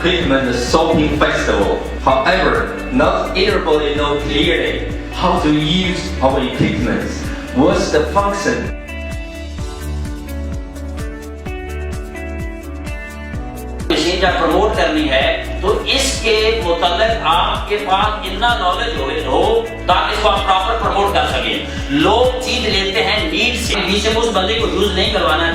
equipment sorting festival. However, not everybody knows clearly how to use our equipment. What's the function? Machine जब promote करनी है तो इसके मुताबिक आपके पास इतना नॉलेज हो ताकि इसको आप प्रॉपर प्रमोट कर सकें। लोग चीज लेते हैं नीड से उस बंदे को यूज नहीं करवाना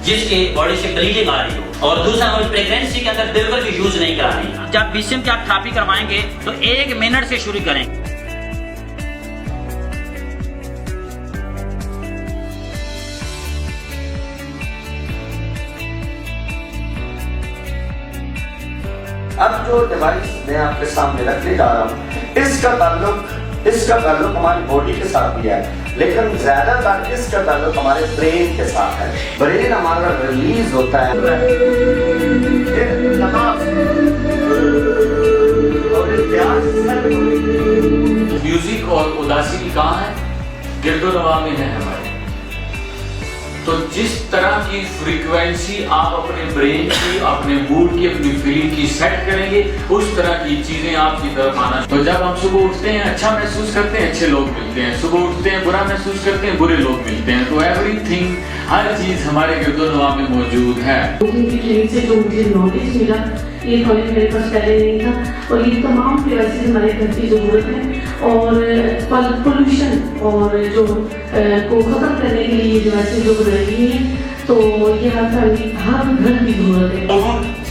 जिसके बॉडी से ब्लीडिंग आ रही हो, और दूसरा हमें प्रेगनेंसी के अंदर बिल्कुल भी यूज नहीं करानी। जब बीसीएम की आप थेरेपी करवाएंगे तो 1 मिनट से शुरू करें। अब जो डिवाइस मैं आपके सामने रखने जा रहा हूँ इसका ताल्लुक हमारी बॉडी के साथ भी है, लेकिन ज्यादातर इसका ताल्लुक हमारे ब्रेन के साथ है। ब्रेन हमारा रिलीज होता है म्यूजिक और उदासी कहाँ है? गिरदोनवा में है हमारे। तो जिस तरह की फ्रीक्वेंसी आप अपने ब्रेन की, अपने मूड की, अपनी फीलिंग की सेट करेंगे, उस तरह की चीजें आपकी तरफ आना। तो जब हम सुबह उठते हैं अच्छा महसूस करते हैं, अच्छे लोग मिलते हैं, सुबह उठते हैं बुरा महसूस करते हैं, बुरे लोग मिलते हैं। तो एवरीथिंग, हर चीज हमारे गिरदोनवा में मौजूद है। से जो मुझे नॉलेज मिला ये नॉलेज मेरे पास पहले नहीं था, और ये तमाम डिवाइसेस हमारे घर की जरूरत है, और पोल्यूशन और जो को खत्म करने के लिए ये डिवाइसेस जो रही हैं, तो ये हर घर की जरूरत है।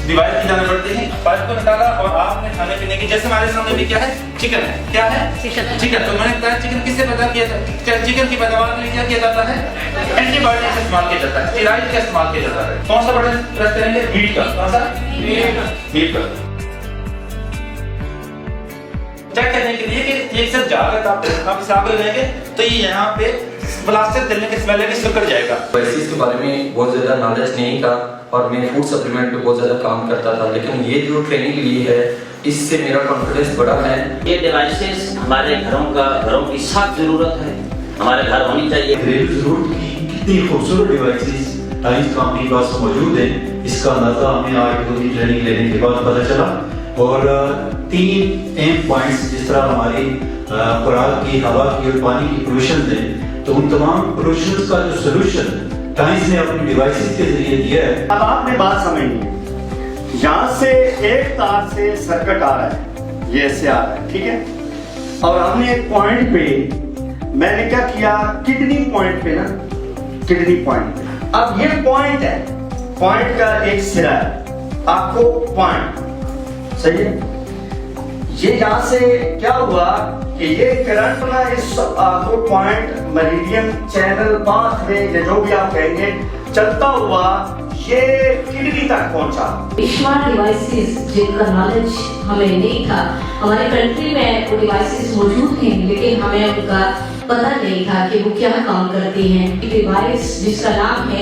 डिवाइस की जाने पड़ती है, पाइप को निकाला और आपने खाने पीने की, जैसे हमारे सामने भी क्या है, चिकन है। क्या है? चिकन। तो मैंने कहा चिकन किससे पैदा किया था? चिकन की पैदावार के लिए क्या किया जाता है? एंटीबायोटिक का इस्तेमाल किया जाता है, स्टेरॉइड का इस्तेमाल किया जाता है। कौन सा प्रोडक्ट प्रेस करेंगे? मीट का। कौन सा? मीट का। चेक करने के लिए कि एक साथ जाकर आप हिसाब लेंगे तो ये यहाँ पे प्लास्टिक डलने के स्मेल है कि कर जाएगा। डिवाइसेस के बारे में बहुत ज़्यादा नॉलेज नहीं था और मैं फूड सप्लीमेंट पे बहुत ज़्यादा काम करता था, लेकिन ये जो ट्रेनिंग ली है इससे मेरा कॉन्फिडेंस बढ़ा है। ये डिवाइसेस हमारे घरों की सख्त जरूरत है, हमारे घर होनी चाहिए। घरेलू जरूरत की कितनी खूबसूरत डिवाइसेस टाइम्स कंपनी के पास मौजूद है, इसका अंदाजा हमें आज 2 दिन ट्रेनिंग लेने के बाद पता चला। और 3 अहम पॉइंट्स, जिस तरह हमारी खुराक की, हवा की और पानी की पोल्यूशन है, तो उन तमाम पोल्यूशन का जो सोल्यूशन टाइम्स ने अपनी डिवाइसेस के जरिए दिया है। अब आपने बात समझनी है, यहाँ से एक तार से सर्किट आ रहा है, ये ऐसे आ रहा है, ठीक है, और हमने एक पॉइंट पे, मैंने क्या किया, किडनी पॉइंट पे ना, किडनी पॉइंट पे, अब ये पॉइंट है, पॉइंट का एक सिरा है, आपको पॉइंट सही है। ये यहाँ से क्या हुआ कि ये करंट ना इस आपको पॉइंट मेरिडियन चैनल पाथवे या जो भी आप कहेंगे चलता हुआ ये किडनी तक पहुंचा। स्मार्ट डिवाइसेस जिनका नॉलेज हमें नहीं था, हमारे कंट्री में वो डिवाइसेस मौजूद हैं, लेकिन हमें उनका पता नहीं था कि वो क्या काम करती हैं। डिवाइस जिसका नाम है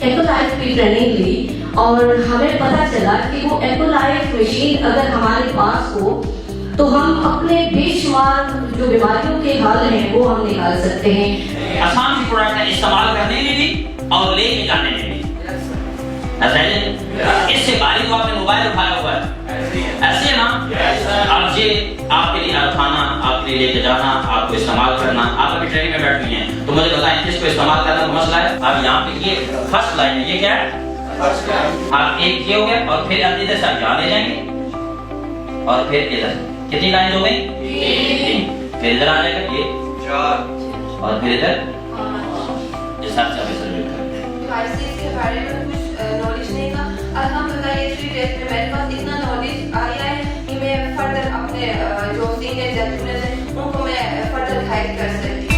एक्वालाइफ की ट्रेनिंग ली और हमें पता चला कि वो एक्वालाइफ मशीन अगर हमारे पास हो तो हम अपने बेशुमार जो बीमारियों के हल हैं वो हम निकाल सकते हैं। आसान सी प्रोडक्ट का इस्तेमाल करने में भी और लेके जाने में भी। इससे बारी को आपने मोबाइल उठाया हुआ है, ऐसे ना अब ये आपके लिए उठाना, आपके लिए लेके जाना, आपको इस्तेमाल करना, आप अभी ट्रेनिंग में बैठ गई हैं, तो मुझे बताएं इसको इस्तेमाल करना का मसला है। अब यहाँ पे ये फर्स्ट लाइन है, ये क्या है? आप एक किए हो गए और फिर आप इधर से यहाँ ले जाएंगे और फिर इधर कितनी लाइन हो गई? 3। फिर इधर आ जाएगा ये 4 और फिर इधर इस हिसाब से डिवाइसेस के बारे में कुछ नॉलेज नहीं था। अल्हम्दुलिल्लाह ये 3 डेज में मेरे पास इतना नॉलेज आया है कि मैं फर्दर अपने जो सीनियर जूनियर हैं उनको मैं फर्दर गाइड कर सकती हूँ।